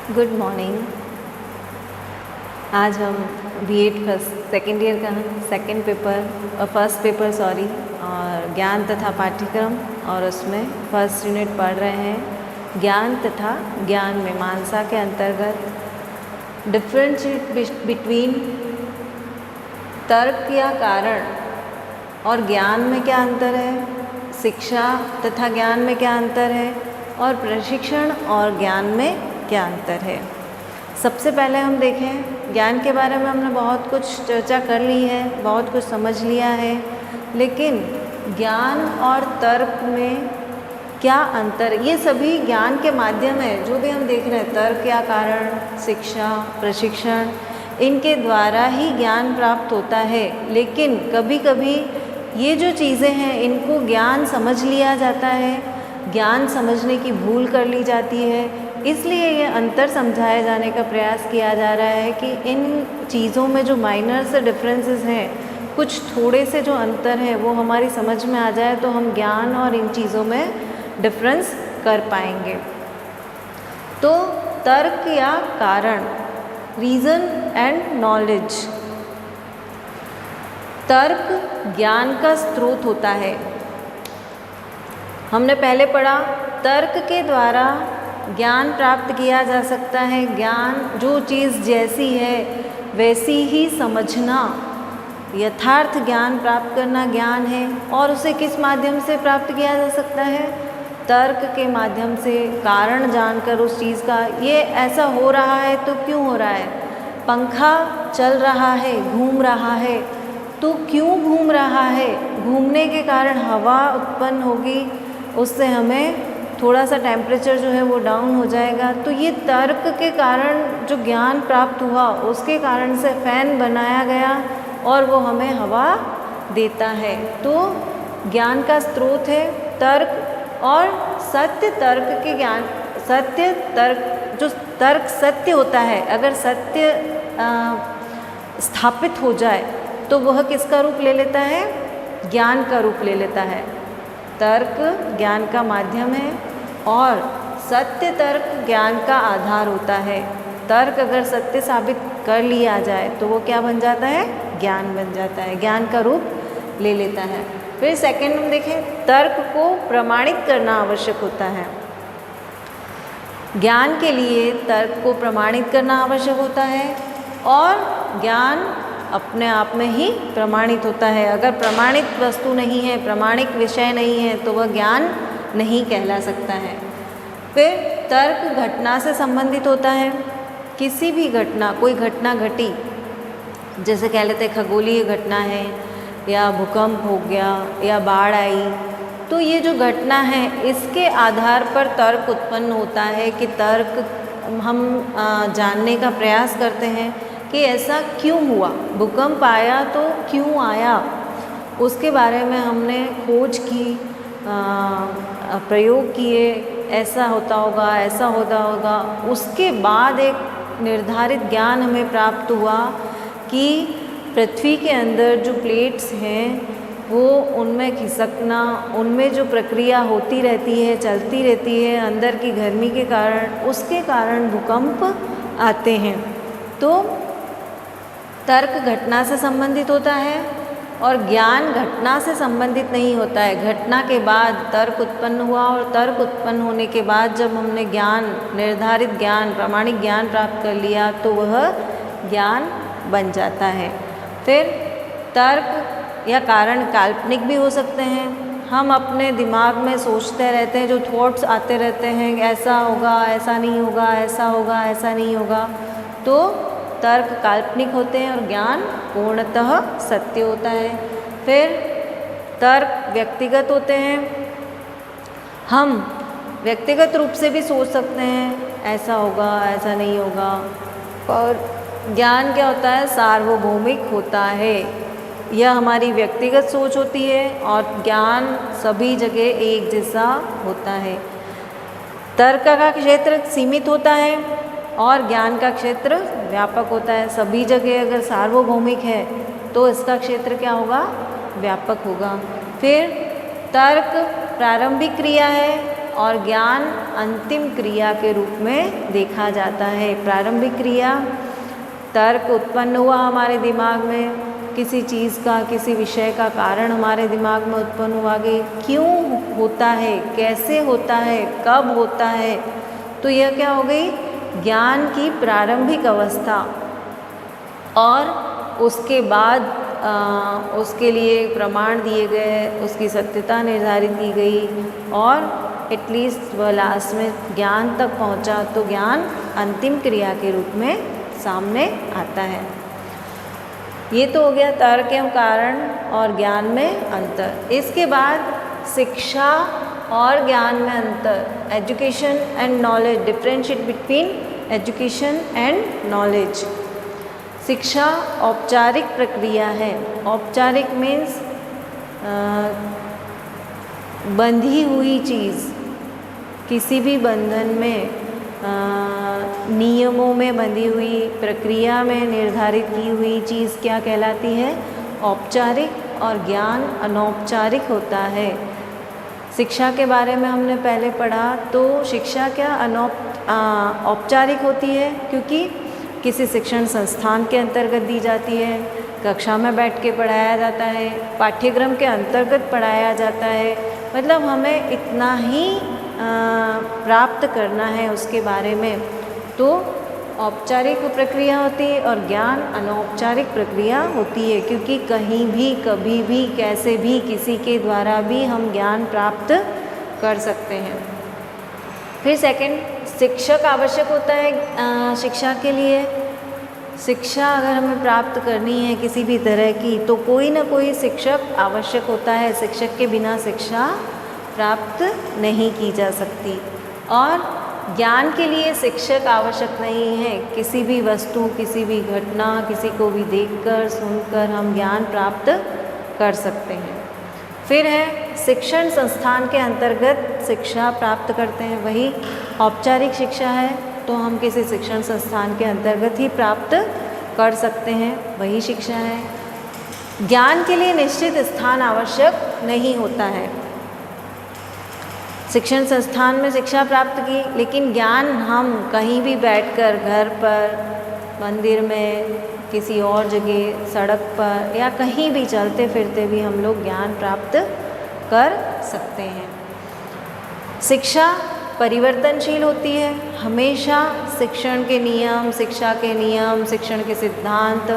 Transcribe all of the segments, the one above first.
Good morning. आज हम BEd first second year का सेकेंड पेपर फर्स्ट पेपर और ज्ञान तथा पाठ्यक्रम और उसमें फर्स्ट यूनिट पढ़ रहे हैं। ज्ञान तथा ज्ञान मीमांसा के अंतर्गत डिफरेंशिएट बिटवीन तर्क या कारण और ज्ञान में क्या अंतर है, शिक्षा तथा ज्ञान में क्या अंतर है और प्रशिक्षण और ज्ञान में क्या अंतर है। सबसे पहले हम देखें, ज्ञान के बारे में हमने बहुत कुछ चर्चा कर ली है, बहुत कुछ समझ लिया है, लेकिन ज्ञान और तर्क में क्या अंतर है। ये सभी ज्ञान के माध्यम है, जो भी हम देख रहे हैं, तर्क या कारण, शिक्षा, प्रशिक्षण, इनके द्वारा ही ज्ञान प्राप्त होता है। लेकिन कभी कभी ये जो चीज़ें हैं, इनको ज्ञान समझ लिया जाता है, ज्ञान समझने की भूल कर ली जाती है। इसलिए ये अंतर समझाए जाने का प्रयास किया जा रहा है कि इन चीज़ों में जो माइनर से डिफरेंसेस हैं, कुछ थोड़े से जो अंतर हैं वो हमारी समझ में आ जाए तो हम ज्ञान और इन चीज़ों में डिफरेंस कर पाएंगे। तो तर्क या कारण, रीज़न एंड नॉलेज। तर्क ज्ञान का स्रोत होता है। हमने पहले पढ़ा, तर्क के द्वारा ज्ञान प्राप्त किया जा सकता है। ज्ञान, जो चीज़ जैसी है वैसी ही समझना, यथार्थ ज्ञान प्राप्त करना ज्ञान है। और उसे किस माध्यम से प्राप्त किया जा सकता है? तर्क के माध्यम से, कारण जानकर उस चीज़ का, ये ऐसा हो रहा है तो क्यों हो रहा है। पंखा चल रहा है, घूम रहा है, तो क्यों घूम रहा है? घूमने के कारण हवा उत्पन्न होगी, उससे हमें थोड़ा सा टेम्परेचर जो है वो डाउन हो जाएगा। तो ये तर्क के कारण जो ज्ञान प्राप्त हुआ, उसके कारण से फ़ैन बनाया गया और वो हमें हवा देता है। तो ज्ञान का स्रोत है तर्क। और सत्य तर्क के ज्ञान, सत्य तर्क, जो तर्क सत्य होता है, अगर सत्य स्थापित हो जाए तो वह किसका रूप ले लेता है? ज्ञान का रूप ले लेता है। तर्क ज्ञान का माध्यम है और सत्य तर्क ज्ञान का आधार होता है। तर्क अगर सत्य साबित कर लिया जाए तो वो क्या बन जाता है? ज्ञान बन जाता है, ज्ञान का रूप ले लेता है। फिर सेकंड हम देखें, तर्क को प्रमाणित करना आवश्यक होता है। ज्ञान के लिए तर्क को प्रमाणित करना आवश्यक होता है और ज्ञान अपने आप में ही प्रमाणित होता है। अगर प्रमाणित वस्तु नहीं है, प्रमाणिक विषय नहीं है, तो वह ज्ञान नहीं कहला सकता है। फिर तर्क घटना से संबंधित होता है। किसी भी घटना, कोई घटना घटी, जैसे कह लेते खगोलीय घटना है या भूकंप हो गया या बाढ़ आई, तो ये जो घटना है इसके आधार पर तर्क उत्पन्न होता है कि तर्क हम जानने का प्रयास करते हैं कि ऐसा क्यों हुआ। भूकंप आया तो क्यों आया, उसके बारे में हमने खोज की, प्रयोग किए, ऐसा होता होगा, ऐसा होता होगा। उसके बाद एक निर्धारित ज्ञान हमें प्राप्त हुआ कि पृथ्वी के अंदर जो प्लेट्स हैं वो उनमें खिसकना, उनमें जो प्रक्रिया होती रहती है, चलती रहती है अंदर की गर्मी के कारण, उसके कारण भूकंप आते हैं। तो तर्क घटना से संबंधित होता है और ज्ञान घटना से संबंधित नहीं होता है। घटना के बाद तर्क उत्पन्न हुआ और तर्क उत्पन्न होने के बाद जब हमने ज्ञान, निर्धारित ज्ञान, प्रामाणिक ज्ञान प्राप्त कर लिया तो वह ज्ञान बन जाता है। फिर तर्क या कारण काल्पनिक भी हो सकते हैं। हम अपने दिमाग में सोचते रहते हैं, जो थॉट्स आते रहते हैं, ऐसा होगा, ऐसा नहीं होगा, ऐसा होगा, ऐसा नहीं होगा, तो तर्क काल्पनिक होते हैं और ज्ञान पूर्णतः सत्य होता है। फिर तर्क व्यक्तिगत होते हैं। हम व्यक्तिगत रूप से भी सोच सकते हैं, ऐसा होगा, ऐसा नहीं होगा। और ज्ञान क्या होता है? सार्वभौमिक होता है। यह हमारी व्यक्तिगत सोच होती है और ज्ञान सभी जगह एक जैसा होता है। तर्क का क्षेत्र सीमित होता है और ज्ञान का क्षेत्र व्यापक होता है। सभी जगह अगर सार्वभौमिक है तो इसका क्षेत्र क्या होगा? व्यापक होगा। फिर तर्क प्रारंभिक क्रिया है और ज्ञान अंतिम क्रिया के रूप में देखा जाता है। प्रारंभिक क्रिया, तर्क उत्पन्न हुआ हमारे दिमाग में, किसी चीज़ का, किसी विषय का कारण हमारे दिमाग में उत्पन्न हुआ कि क्यों होता है, कैसे होता है, कब होता है, तो यह क्या हो गई, ज्ञान की प्रारंभिक अवस्था। और उसके बाद उसके लिए प्रमाण दिए गए, उसकी सत्यता निर्धारित की गई और एटलीस्ट वह लास्ट में ज्ञान तक पहुंचा, तो ज्ञान अंतिम क्रिया के रूप में सामने आता है। ये तो हो गया तर्क एवं कारण और ज्ञान में अंतर। इसके बाद शिक्षा और ज्ञान में अंतर, education and knowledge, differentiate between education and knowledge. शिक्षा औपचारिक प्रक्रिया है। औपचारिक मीन्स बंधी हुई चीज़, किसी भी बंधन में, नियमों में बंधी हुई, प्रक्रिया में निर्धारित की हुई चीज़ क्या कहलाती है, औपचारिक। और ज्ञान अनौपचारिक होता है। शिक्षा के बारे में हमने पहले पढ़ा, तो शिक्षा क्या औपचारिक होती है, क्योंकि किसी शिक्षण संस्थान के अंतर्गत दी जाती है, कक्षा में बैठ के पढ़ाया जाता है, पाठ्यक्रम के अंतर्गत पढ़ाया जाता है, मतलब हमें इतना ही प्राप्त करना है उसके बारे में, तो औपचारिक प्रक्रिया होती है। और ज्ञान अनौपचारिक प्रक्रिया होती है, क्योंकि कहीं भी, कभी भी, कैसे भी, किसी के द्वारा भी हम ज्ञान प्राप्त कर सकते हैं। फिर सेकंड, शिक्षक आवश्यक होता है शिक्षा के लिए। शिक्षा अगर हमें प्राप्त करनी है किसी भी तरह की, तो कोई ना कोई शिक्षक आवश्यक होता है। शिक्षक के बिना शिक्षा प्राप्त नहीं की जा सकती। और ज्ञान के लिए शिक्षक आवश्यक नहीं है। किसी भी वस्तु, किसी भी घटना, किसी को भी देखकर, सुनकर हम ज्ञान प्राप्त कर सकते हैं। फिर है शिक्षण संस्थान के अंतर्गत शिक्षा प्राप्त करते हैं, वही औपचारिक शिक्षा है, तो हम किसी शिक्षण संस्थान के अंतर्गत ही प्राप्त कर सकते हैं, वही शिक्षा है। ज्ञान के लिए निश्चित स्थान आवश्यक नहीं होता है। शिक्षण संस्थान में शिक्षा प्राप्त की, लेकिन ज्ञान हम कहीं भी बैठकर, घर पर, मंदिर में, किसी और जगह, सड़क पर या कहीं भी चलते फिरते भी हम लोग ज्ञान प्राप्त कर सकते हैं। शिक्षा परिवर्तनशील होती है। हमेशा शिक्षण के नियम, शिक्षा के नियम, शिक्षण के सिद्धांत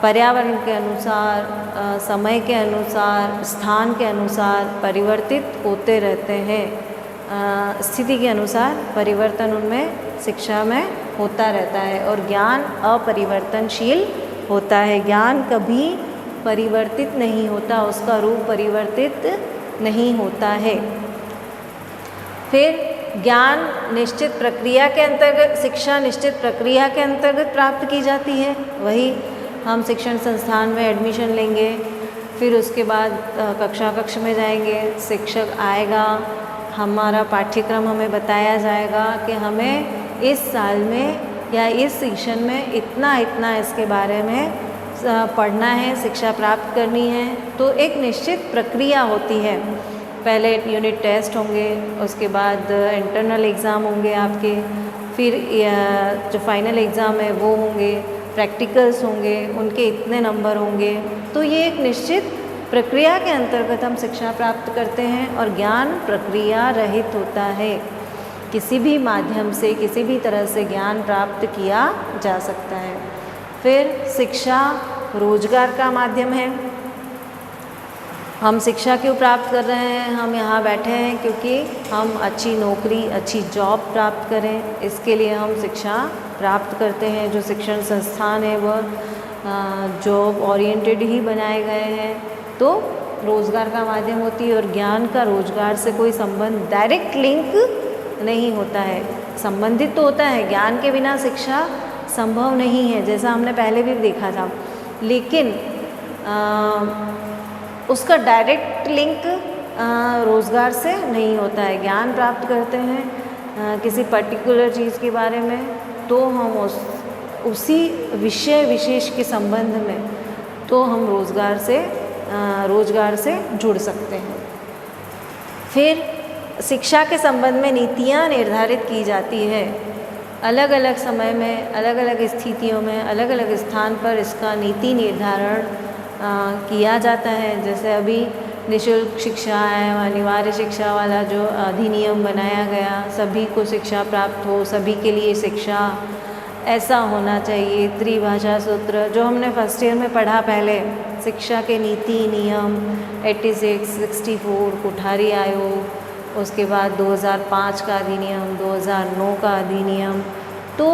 पर्यावरण के अनुसार, समय के अनुसार, स्थान के अनुसार परिवर्तित होते रहते हैं। स्थिति के अनुसार परिवर्तन उनमें शिक्षा में होता रहता है। और ज्ञान अपरिवर्तनशील होता है। ज्ञान कभी परिवर्तित नहीं होता, उसका रूप परिवर्तित नहीं होता है। फिर ज्ञान निश्चित प्रक्रिया के अंतर्गत, शिक्षा निश्चित प्रक्रिया के अंतर्गत प्राप्त की जाती है। वही हम शिक्षण संस्थान में एडमिशन लेंगे, फिर उसके बाद कक्ष में जाएंगे, शिक्षक आएगा, हमारा पाठ्यक्रम हमें बताया जाएगा कि हमें इस साल में या इस सेशन में इतना इतना इसके बारे में पढ़ना है, शिक्षा प्राप्त करनी है। तो एक निश्चित प्रक्रिया होती है। पहले यूनिट टेस्ट होंगे, उसके बाद इंटरनल एग्ज़ाम होंगे आपके, फिर जो फाइनल एग्ज़ाम है वो होंगे, प्रैक्टिकल्स होंगे, उनके इतने नंबर होंगे। तो ये एक निश्चित प्रक्रिया के अंतर्गत हम शिक्षा प्राप्त करते हैं। और ज्ञान प्रक्रिया रहित होता है। किसी भी माध्यम से, किसी भी तरह से ज्ञान प्राप्त किया जा सकता है। फिर शिक्षा रोजगार का माध्यम है। हम शिक्षा क्यों प्राप्त कर रहे हैं? हम यहाँ बैठे हैं क्योंकि हम अच्छी नौकरी, अच्छी जॉब प्राप्त करें, इसके लिए हम शिक्षा प्राप्त करते हैं। जो शिक्षण संस्थान है वह जॉब ओरिएंटेड ही बनाए गए हैं, तो रोज़गार का माध्यम होती है। और ज्ञान का रोजगार से कोई संबंध, डायरेक्ट लिंक नहीं होता है। संबंधित तो होता है, ज्ञान के बिना शिक्षा संभव नहीं है, जैसा हमने पहले भी देखा था, लेकिन उसका डायरेक्ट लिंक रोज़गार से नहीं होता है। ज्ञान प्राप्त करते हैं किसी पर्टिकुलर चीज़ के बारे में, तो हम उसी विषय विशेष के संबंध में तो हम रोज़गार से जुड़ सकते हैं। फिर शिक्षा के संबंध में नीतियाँ निर्धारित की जाती है। अलग अलग समय में, अलग अलग स्थितियों में, अलग अलग स्थान पर इसका नीति निर्धारण किया जाता है। जैसे अभी निःशुल्क शिक्षा है, अनिवार्य शिक्षा वाला जो अधिनियम बनाया गया, सभी को शिक्षा प्राप्त हो, सभी के लिए शिक्षा, ऐसा होना चाहिए। त्रिभाषा सूत्र जो हमने फर्स्ट ईयर में पढ़ा पहले, शिक्षा के नीति नियम 86, 64, कोठारी आयोग, उसके बाद 2005 का अधिनियम, 2009 का अधिनियम। तो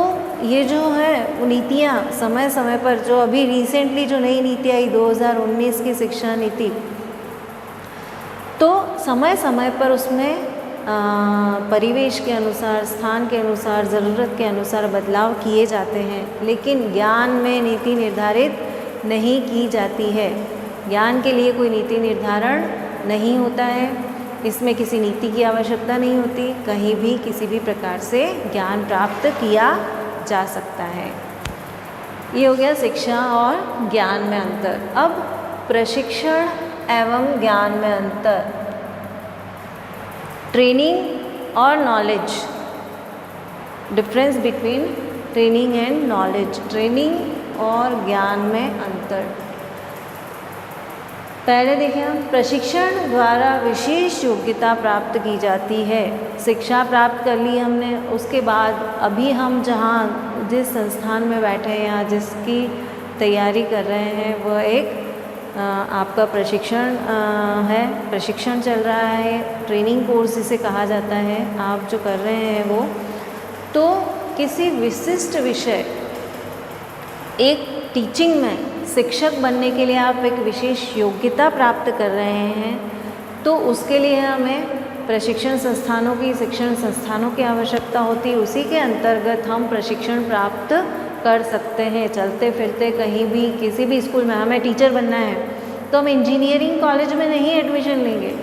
ये जो है वो नीतियाँ समय समय पर, जो अभी रिसेंटली जो नई नीति आई 2019 की शिक्षा नीति, तो समय समय पर उसमें परिवेश के अनुसार, स्थान के अनुसार, ज़रूरत के अनुसार बदलाव किए जाते हैं। लेकिन ज्ञान में नीति निर्धारित नहीं की जाती है। ज्ञान के लिए कोई नीति निर्धारण नहीं होता है, इसमें किसी नीति की आवश्यकता नहीं होती, कहीं भी किसी भी प्रकार से ज्ञान प्राप्त किया जा सकता है। ये हो गया शिक्षा और ज्ञान में अंतर। अब प्रशिक्षण एवं ज्ञान में अंतर, ट्रेनिंग और knowledge, difference between training and knowledge, training और ज्ञान में अंतर। पहले देखें हम, प्रशिक्षण द्वारा विशेष योग्यता प्राप्त की जाती है। शिक्षा प्राप्त कर ली हमने, उसके बाद अभी हम जहाँ जिस संस्थान में बैठे हैं या जिसकी तैयारी कर रहे हैं, वह एक आपका प्रशिक्षण है, प्रशिक्षण चल रहा है, ट्रेनिंग कोर्स जिसे कहा जाता है, आप जो कर रहे हैं वो। तो किसी विशिष्ट विषय, एक टीचिंग में शिक्षक बनने के लिए आप एक विशेष योग्यता प्राप्त कर रहे हैं, तो उसके लिए हमें प्रशिक्षण संस्थानों की, शिक्षण संस्थानों की आवश्यकता होती है। उसी के अंतर्गत हम प्रशिक्षण प्राप्त कर सकते हैं। चलते फिरते कहीं भी, किसी भी स्कूल में हमें टीचर बनना है तो हम इंजीनियरिंग कॉलेज में नहीं एडमिशन लेंगे।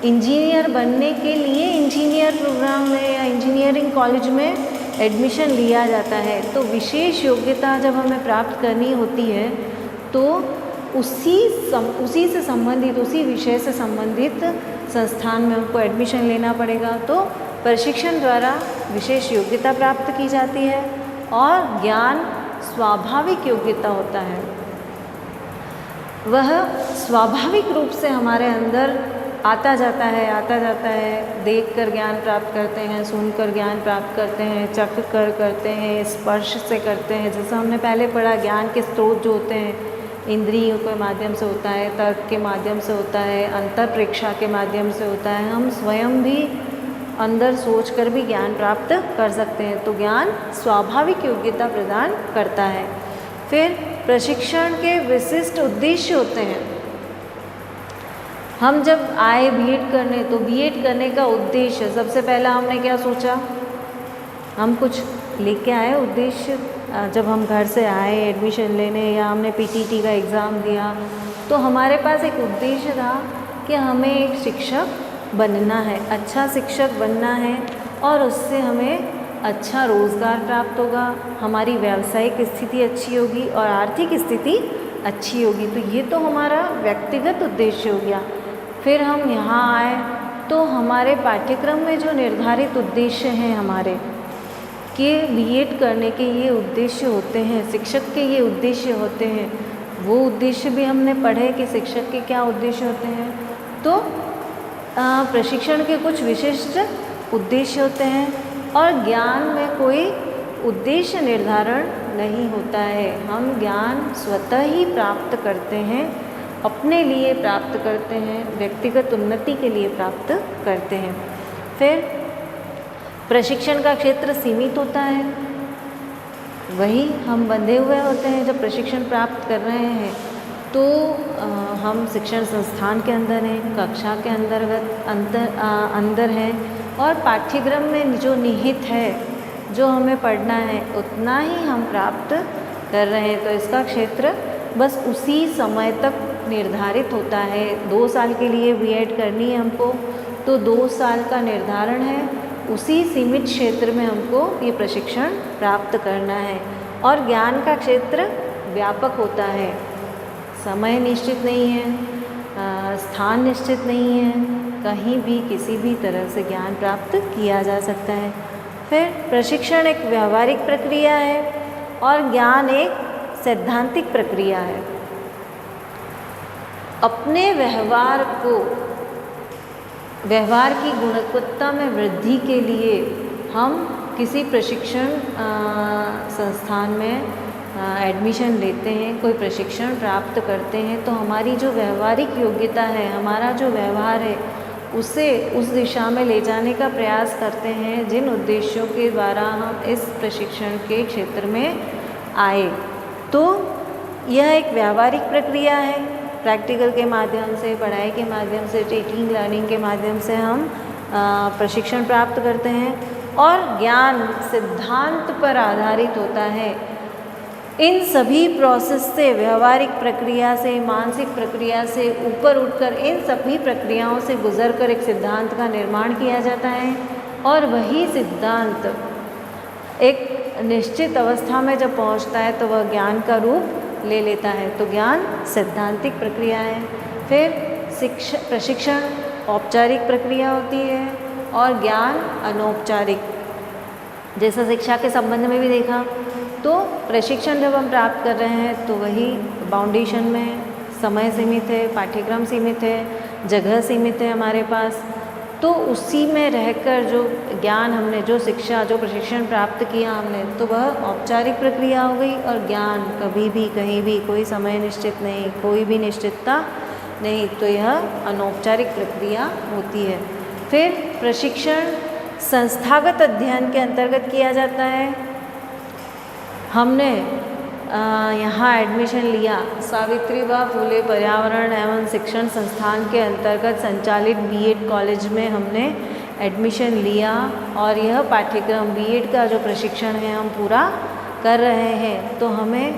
इंजीनियर बनने के लिए इंजीनियर प्रोग्राम में या इंजीनियरिंग कॉलेज में एडमिशन लिया जाता है। तो विशेष योग्यता जब हमें प्राप्त करनी होती है तो उसी से संबंधित, उसी विषय से संबंधित संस्थान में हमको एडमिशन लेना पड़ेगा। तो प्रशिक्षण द्वारा विशेष योग्यता प्राप्त की जाती है और ज्ञान स्वाभाविक योग्यता होता है, वह स्वाभाविक रूप से हमारे अंदर आता जाता है। देखकर ज्ञान प्राप्त करते हैं, सुनकर ज्ञान प्राप्त करते हैं, चख कर करते हैं, स्पर्श से करते हैं। जैसा हमने पहले पढ़ा, ज्ञान के स्रोत जो होते हैं इंद्रियों के माध्यम से होता है, तर्क के माध्यम से होता है, अंतर प्रेक्षा के माध्यम से होता है। हम स्वयं भी अंदर सोचकर भी ज्ञान प्राप्त कर सकते हैं। तो ज्ञान स्वाभाविक योग्यता प्रदान करता है। फिर प्रशिक्षण के विशिष्ट उद्देश्य होते हैं। हम जब आए बीएड करने, तो बीएड करने का उद्देश्य, सबसे पहला हमने क्या सोचा, हम कुछ लेके आए उद्देश्य। जब हम घर से आए एडमिशन लेने या हमने पीटीटी का एग्ज़ाम दिया, तो हमारे पास एक उद्देश्य था कि हमें एक शिक्षक बनना है, अच्छा शिक्षक बनना है, और उससे हमें अच्छा रोज़गार प्राप्त होगा, हमारी व्यावसायिक स्थिति अच्छी होगी और आर्थिक स्थिति अच्छी होगी। तो ये तो हमारा व्यक्तिगत उद्देश्य हो गया। फिर हम यहाँ आए तो हमारे पाठ्यक्रम में जो निर्धारित उद्देश्य हैं हमारे कि बीएड करने के ये उद्देश्य होते हैं, शिक्षक के ये उद्देश्य होते हैं, वो उद्देश्य भी हमने पढ़े कि शिक्षक के क्या उद्देश्य होते हैं। तो प्रशिक्षण के कुछ विशिष्ट उद्देश्य होते हैं और ज्ञान में कोई उद्देश्य निर्धारण नहीं होता है। हम ज्ञान स्वतः ही प्राप्त करते हैं, अपने लिए प्राप्त करते हैं, व्यक्तिगत उन्नति के लिए प्राप्त करते हैं। फिर प्रशिक्षण का क्षेत्र सीमित होता है, वही हम बंधे हुए होते हैं। जब प्रशिक्षण प्राप्त कर रहे हैं तो हम शिक्षण संस्थान के अंदर हैं, कक्षा के अंदर हैं और पाठ्यक्रम में जो निहित है, जो हमें पढ़ना है, उतना ही हम प्राप्त कर रहे हैं। तो इसका क्षेत्र बस उसी समय तक निर्धारित होता है। 2 साल के लिए बीएड करनी है हमको, तो 2 साल का निर्धारण है, उसी सीमित क्षेत्र में हमको ये प्रशिक्षण प्राप्त करना है। और ज्ञान का क्षेत्र व्यापक होता है, समय निश्चित नहीं है, स्थान निश्चित नहीं है, कहीं भी किसी भी तरह से ज्ञान प्राप्त किया जा सकता है। फिर प्रशिक्षण एक व्यवहारिक प्रक्रिया है और ज्ञान एक सैद्धांतिक प्रक्रिया है। अपने व्यवहार की गुणवत्ता में वृद्धि के लिए हम किसी प्रशिक्षण संस्थान में एडमिशन लेते हैं, कोई प्रशिक्षण प्राप्त करते हैं, तो हमारी जो व्यवहारिक योग्यता है, हमारा जो व्यवहार है, उसे उस दिशा में ले जाने का प्रयास करते हैं जिन उद्देश्यों के द्वारा हम इस प्रशिक्षण के क्षेत्र में आए। तो यह एक व्यावहारिक प्रक्रिया है। प्रैक्टिकल के माध्यम से, पढ़ाई के माध्यम से, टीचिंग लर्निंग के माध्यम से हम प्रशिक्षण प्राप्त करते हैं और ज्ञान सिद्धांत पर आधारित होता है। इन सभी प्रोसेस से, व्यवहारिक प्रक्रिया से, मानसिक प्रक्रिया से ऊपर उठकर इन सभी प्रक्रियाओं से गुजरकर एक सिद्धांत का निर्माण किया जाता है और वही सिद्धांत एक निश्चित अवस्था में जब पहुंचता है तो वह ज्ञान का रूप ले लेता है। तो ज्ञान सैद्धांतिक प्रक्रिया है। फिर प्रशिक्षण औपचारिक प्रक्रिया होती है और ज्ञान अनौपचारिक। जैसा शिक्षा के संबंध में भी देखा, तो प्रशिक्षण जब हम प्राप्त कर रहे हैं तो वही बाउंडेशन में, समय सीमित है, पाठ्यक्रम सीमित है, जगह सीमित है हमारे पास, तो उसी में रहकर जो ज्ञान हमने, जो शिक्षा, जो प्रशिक्षण प्राप्त किया हमने, तो वह औपचारिक प्रक्रिया हो गई। और ज्ञान कभी भी, कहीं भी, कोई समय निश्चित नहीं, कोई भी निश्चितता नहीं, तो यह अनौपचारिक प्रक्रिया होती है। फिर प्रशिक्षण संस्थागत अध्ययन के अंतर्गत किया जाता है। हमने यहाँ एडमिशन लिया, सावित्रीबाई फुले पर्यावरण एवं शिक्षण संस्थान के अंतर्गत संचालित बीएड कॉलेज में हमने एडमिशन लिया और यह पाठ्यक्रम बीएड का जो प्रशिक्षण है हम पूरा कर रहे हैं। तो हमें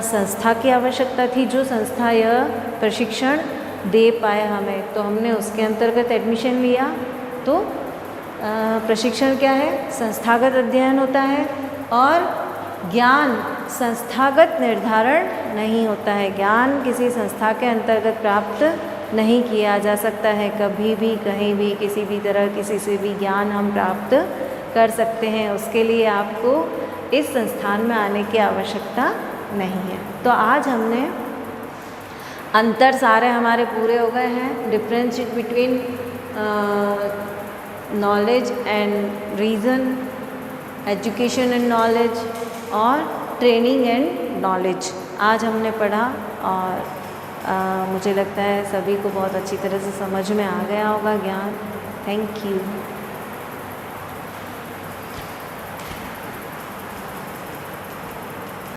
संस्था की आवश्यकता थी, जो संस्था यह प्रशिक्षण दे पाए हमें, तो हमने उसके अंतर्गत एडमिशन लिया। तो प्रशिक्षण क्या है? संस्थागत अध्ययन होता है और ज्ञान संस्थागत निर्धारण नहीं होता है। ज्ञान किसी संस्था के अंतर्गत प्राप्त नहीं किया जा सकता है। कभी भी, कहीं भी, किसी भी तरह, किसी से भी ज्ञान हम प्राप्त कर सकते हैं। उसके लिए आपको इस संस्थान में आने की आवश्यकता नहीं है। तो आज हमने अंतर सारे हमारे पूरे हो गए हैं। Differentiate between knowledge and reason, education and knowledge और ट्रेनिंग एंड नॉलेज आज हमने पढ़ा और मुझे लगता है सभी को बहुत अच्छी तरह से समझ में आ गया होगा ज्ञान। Thank you.